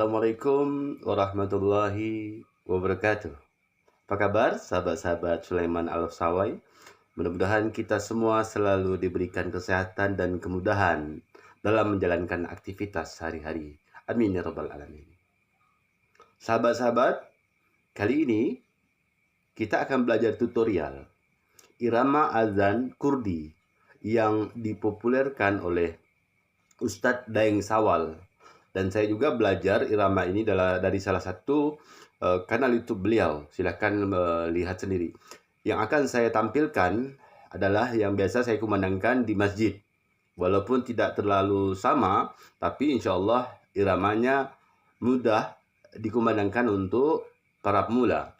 Assalamualaikum warahmatullahi wabarakatuh. Apa kabar sahabat-sahabat Sulaiman Al-Sawai? Mudah-mudahan kita semua selalu diberikan kesehatan dan kemudahan dalam menjalankan aktivitas sehari-hari. Amin ya rabbal alamin. Sahabat-sahabat, kali ini kita akan belajar tutorial irama azan Kurdi yang dipopulerkan oleh Ustadz Daeng Sawal. Dan saya juga belajar irama ini dari salah satu kanal YouTube beliau. Silahkan lihat sendiri. Yang akan saya tampilkan adalah yang biasa saya kumandangkan di masjid. Walaupun tidak terlalu sama, tapi insya Allah iramanya mudah dikumandangkan untuk para pemula.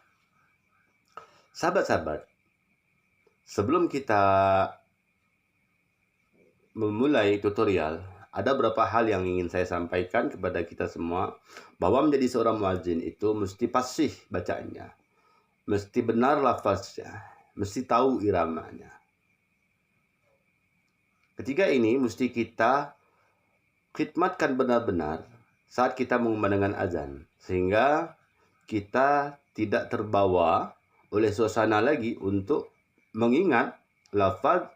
Sahabat-sahabat, sebelum kita memulai tutorial, ada beberapa hal yang ingin saya sampaikan kepada kita semua, bahwa menjadi seorang muadzin itu mesti fasih bacaannya, mesti benar lafaznya, mesti tahu iramanya. Ketiga ini mesti kita khidmatkan benar-benar saat kita mengumandangkan azan, sehingga kita tidak terbawa oleh suasana lagi untuk mengingat lafaz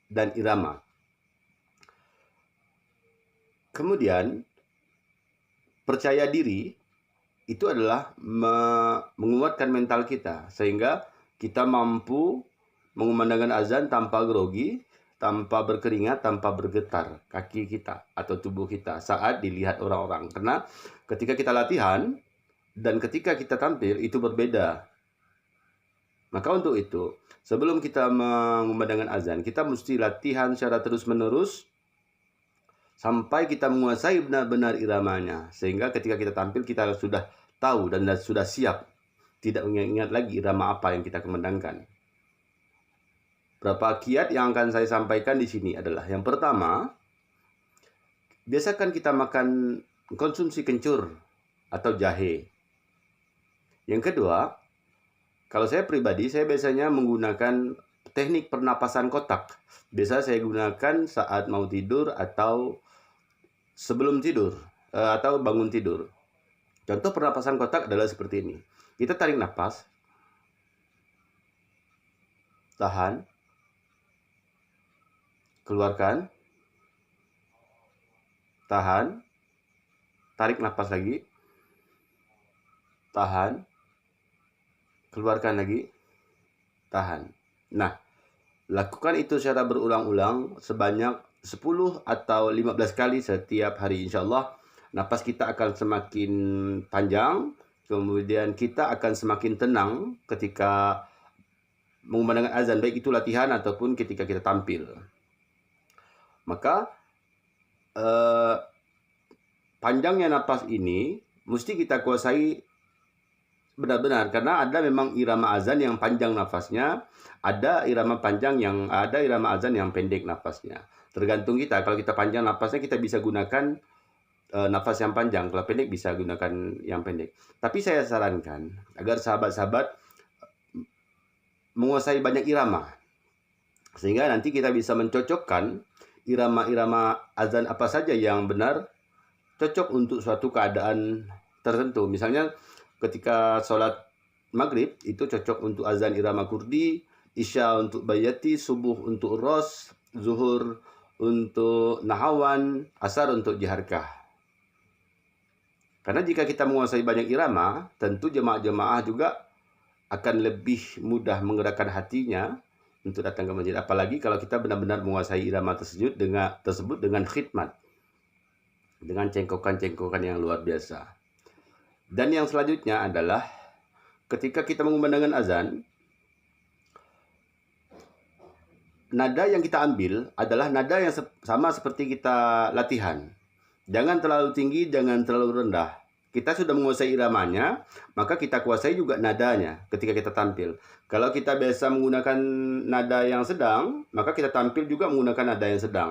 dan irama. Kemudian, percaya diri itu adalah menguatkan mental kita, sehingga kita mampu mengumandangkan azan tanpa grogi, tanpa berkeringat, tanpa bergetar kaki kita atau tubuh kita saat dilihat orang-orang. Karena ketika kita latihan dan ketika kita tampil itu berbeda. Maka untuk itu, sebelum kita mengumandangkan azan, kita mesti latihan secara terus-menerus sampai kita menguasai benar-benar iramanya, sehingga ketika kita tampil kita sudah tahu dan sudah siap, tidak mengingat lagi irama apa yang kita kumandangkan. Berapa kiat yang akan saya sampaikan di sini adalah, yang pertama, biasakan kita makan konsumsi kencur atau jahe. Yang kedua, kalau saya pribadi, saya biasanya menggunakan teknik pernapasan kotak. Biasa saya gunakan saat mau tidur atau sebelum tidur atau bangun tidur. Contoh pernapasan kotak adalah seperti ini. Kita tarik napas, tahan, keluarkan, tahan, tarik napas lagi, tahan, keluarkan lagi, tahan. Nah, lakukan itu secara berulang-ulang sebanyak 10 atau 15 kali setiap hari. Insya Allah napas kita akan semakin panjang, kemudian kita akan semakin tenang ketika mengumandangkan azan, baik itu latihan ataupun ketika kita tampil. Maka panjangnya napas ini mesti kita kuasai benar-benar, karena ada memang irama azan yang panjang nafasnya, ada irama azan yang pendek nafasnya. Tergantung kita. Kalau kita panjang nafasnya, kita bisa gunakan nafas yang panjang. Kalau pendek, bisa gunakan yang pendek. Tapi saya sarankan agar sahabat-sahabat menguasai banyak irama, sehingga nanti kita bisa mencocokkan irama-irama azan apa saja yang benar cocok untuk suatu keadaan tertentu. Misalnya ketika sholat maghrib itu cocok untuk azan irama Kurdi, isya untuk bayati, subuh untuk ros, zuhur untuk nahawan, asar untuk jiharkah. Karena jika kita menguasai banyak irama, tentu jemaah-jemaah juga akan lebih mudah menggerakkan hatinya untuk datang ke masjid. Apalagi kalau kita benar-benar menguasai irama tersebut dengan khidmat, dengan cengkokan-cengkokan yang luar biasa. Dan yang selanjutnya adalah ketika kita mengumandangkan azan, nada yang kita ambil adalah nada yang sama seperti kita latihan. Jangan terlalu tinggi, jangan terlalu rendah. Kita sudah menguasai iramanya, maka kita kuasai juga nadanya ketika kita tampil. Kalau kita biasa menggunakan nada yang sedang, maka kita tampil juga menggunakan nada yang sedang.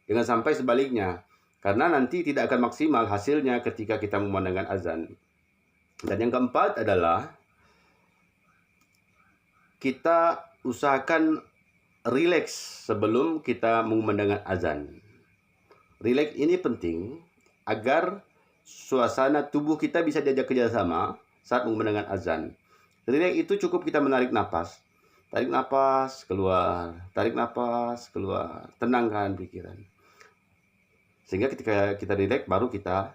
Jangan sampai sebaliknya, karena nanti tidak akan maksimal hasilnya ketika kita memandangkan azan. Dan yang keempat adalah kita usahakan rileks sebelum kita mengumandangkan azan. Rileks ini penting agar suasana tubuh kita bisa diajak kerjasama saat mengumandangkan azan. Rileks itu cukup kita menarik napas. Tarik napas, keluar. Tarik napas, keluar. Tenangkan pikiran. Sehingga ketika kita rileks, baru kita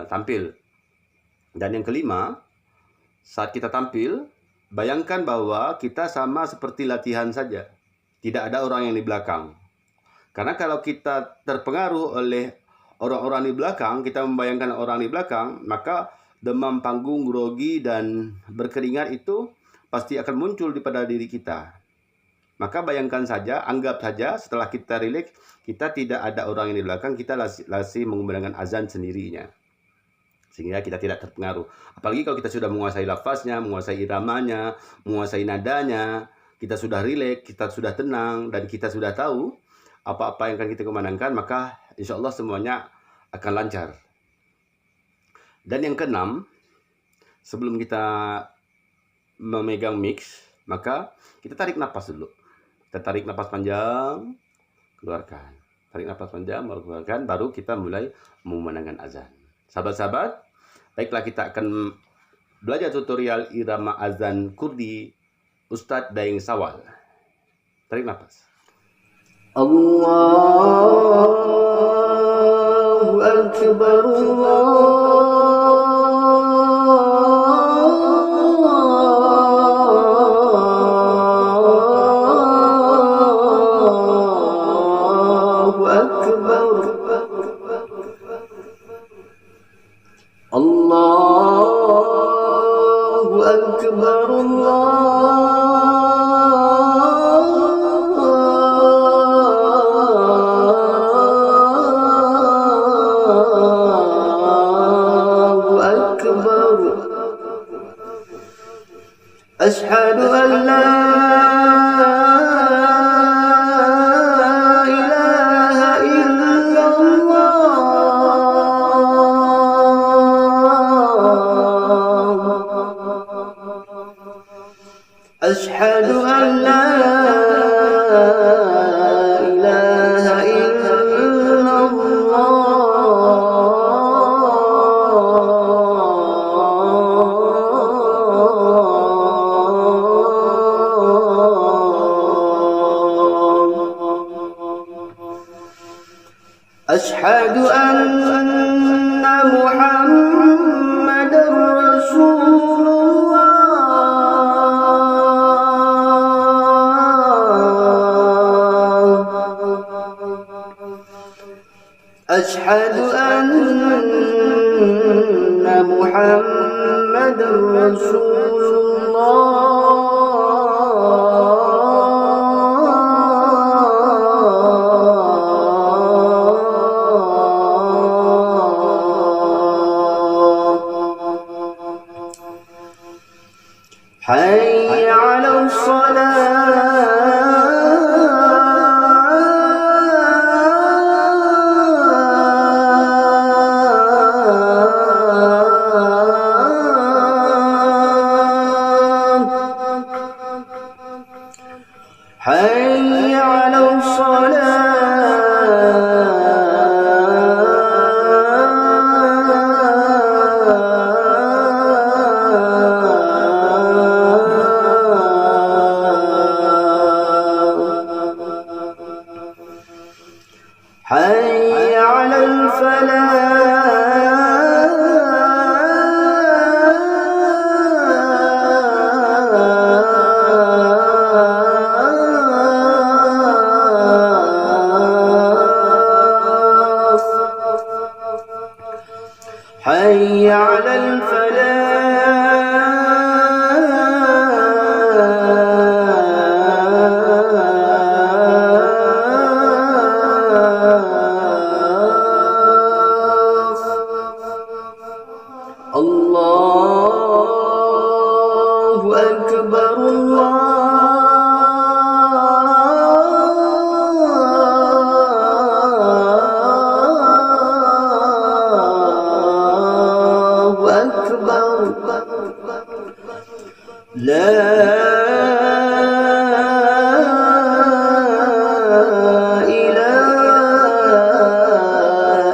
tampil. Dan yang kelima, saat kita tampil, bayangkan bahwa kita sama seperti latihan saja. Tidak ada orang yang di belakang. Karena kalau kita terpengaruh oleh orang-orang di belakang, kita membayangkan orang di belakang, maka demam panggung, grogi, dan berkeringat itu pasti akan muncul pada diri kita. Maka bayangkan saja, anggap saja setelah kita rileks, kita tidak ada orang yang di belakang, kita masih mengumandangkan azan sendirinya. Sehingga kita tidak terpengaruh. Apalagi kalau kita sudah menguasai lafaznya, menguasai iramanya, menguasai nadanya, kita sudah rileks, kita sudah tenang, dan kita sudah tahu apa-apa yang akan kita kumandangkan, maka insya Allah semuanya akan lancar. Dan yang keenam, sebelum kita memegang mix, maka kita tarik napas dulu. Kita tarik napas panjang, keluarkan. Tarik napas panjang, baru keluarkan, baru kita mulai mengumandangkan azan. Sahabat-sahabat, baiklah kita akan belajar tutorial irama azan Kurdi Ustadz Daeng Sawal. Tarik napas. Allahu Akbar, Allahu Akbar, Allahu Akbar, Ashhadu an la ilaha illallah. Ashhadu an la ilaha Ashhadu anna Muhammadar Rasulullah. Ashhadu anna Muhammadar Rasulullah. حي على الصلاة حي على حي على الفلاح حي على Allahu Akbar, Allahu Akbar. La ilaha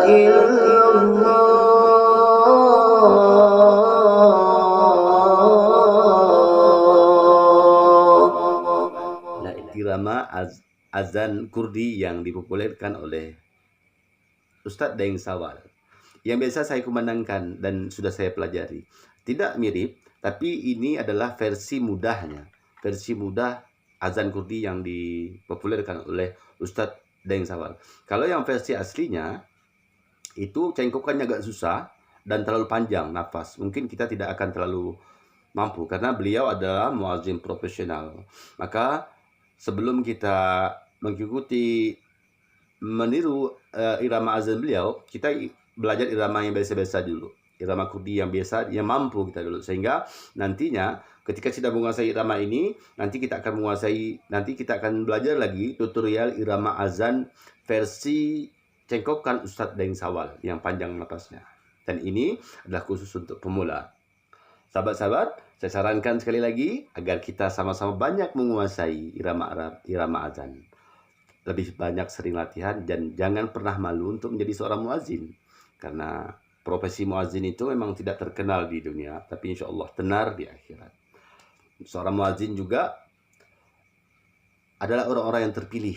illallah. irama azan Kurdi yang dipopulerkan oleh Ustadz Daeng Sawal, yang biasa saya kumandangkan dan sudah saya pelajari. Tidak mirip, tapi ini adalah versi mudahnya, versi mudah azan Kurdi yang dipopulerkan oleh Ustadz Daeng Sawal. Kalau yang versi aslinya itu cengkokannya agak susah dan terlalu panjang nafas. Mungkin kita tidak akan terlalu mampu karena beliau adalah muazzin profesional. Maka sebelum kita mengikuti meniru irama azan beliau, kita belajar irama yang biasa-biasa dulu. Irama Kurdi yang biasa, yang mampu kita dulu. Sehingga nantinya ketika sudah menguasai irama ini, nanti kita akan belajar lagi tutorial irama azan versi cengkokan Ustadz Daeng Sawal yang panjang napasnya. Dan ini adalah khusus untuk pemula. Sahabat-sahabat, saya sarankan sekali lagi agar kita sama-sama banyak menguasai irama azan. Lebih banyak sering latihan dan jangan pernah malu untuk menjadi seorang muazzin. Karena profesi muazzin itu memang tidak terkenal di dunia, tapi insya Allah tenar di akhirat. Seorang muazzin juga adalah orang-orang yang terpilih.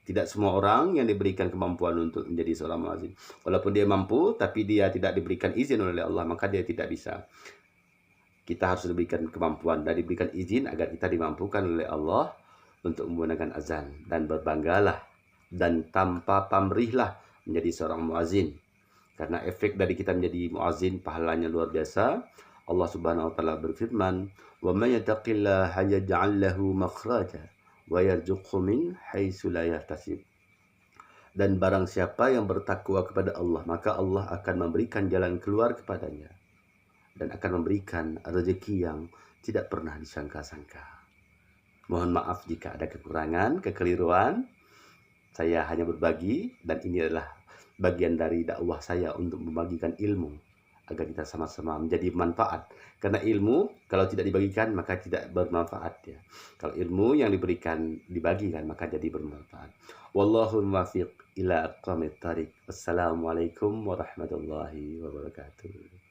Tidak semua orang yang diberikan kemampuan untuk menjadi seorang muazzin. Walaupun dia mampu, tapi dia tidak diberikan izin oleh Allah, maka dia tidak bisa. Kita harus diberikan kemampuan dan diberikan izin agar kita dimampukan oleh Allah untuk menggunakan azan. Dan berbanggalah dan tanpa pamrihlah menjadi seorang muazzin. Karena efek dari kita menjadi muazzin pahalanya luar biasa. Allah Subhanahu wa taala berfirman, "Wa may yattaqillaha yaj'al lahu makhraja wa yarzuqhu min haitsu la yahtasib." Dan barang siapa yang bertakwa kepada Allah, maka Allah akan memberikan jalan keluar kepadanya dan akan memberikan rezeki yang tidak pernah disangka-sangka. Mohon maaf jika ada kekurangan, kekeliruan. Saya hanya berbagi dan ini adalah bagian dari dakwah saya untuk membagikan ilmu agar kita sama-sama menjadi manfaat. Karena ilmu kalau tidak dibagikan maka tidak bermanfaat ya. Kalau ilmu yang dibagikan maka jadi bermanfaat. Wallahul muwaffiq ila aqwamit thariq. Wassalamualaikum warahmatullahi wabarakatuh.